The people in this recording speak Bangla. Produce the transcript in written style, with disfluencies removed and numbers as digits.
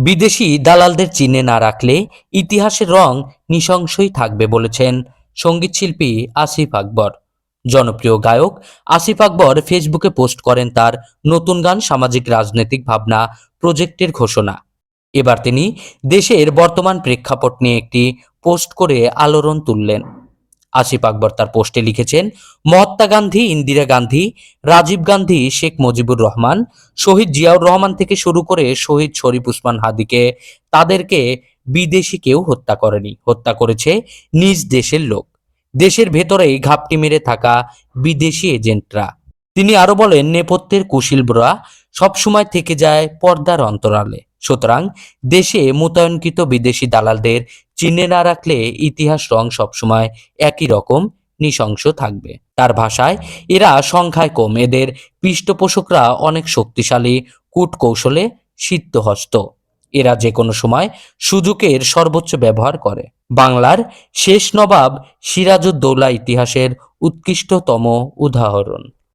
বিদেশি দালালদের চিনে না রাখলে ইতিহাসের রং নৃশংসই থাকবে বলেছেন সঙ্গীতশিল্পী আসিফ আকবর। জনপ্রিয় গায়ক আসিফ আকবর ফেসবুকে পোস্ট করেন তার নতুন গান সামাজিক রাজনৈতিক ভাবনা প্রজেক্টের ঘোষণা। এবার তিনি দেশের বর্তমান প্রেক্ষাপট নিয়ে একটি পোস্ট করে আলোড়ন তুললেন। আসিফ আকবর তার পোস্টে লিখেছেন, মহাত্মা গান্ধী, ইন্দিরা গান্ধী, রাজীব গান্ধী, শেখ মুজিবুর রহমান, শহীদ জিয়াউর রহমান থেকে শুরু করে শহীদ শরীফ উসমান হাদিকে, তাদেরকে বিদেশি কেউ হত্যা করেনি, হত্যা করেছে নিজ দেশের লোক, দেশের ভেতরেই ঘাপটি মেরে থাকা বিদেশি এজেন্টরা। তিনি আরো বলেন, নেপথ্যের কুশীলবরা সবসময় থেকে যায় পর্দার অন্তরালে। সুতরাং দেশে মোতায়েনকৃত বিদেশি দালালদের চিনে না রাখলে ইতিহাস রং সবসময় একই রকম নৃশংস থাকবে। তার ভাষায়, এরা সংখ্যায় কম, এদের পৃষ্ঠপোষকরা অনেক শক্তিশালী, কূটকৌশলে সিদ্ধহস্ত। এরা যে কোনো সময় সুযোগের সর্বোচ্চ ব্যবহার করে। বাংলার শেষ নবাব সিরাজউদ্দৌলা ইতিহাসের উৎকৃষ্টতম উদাহরণ।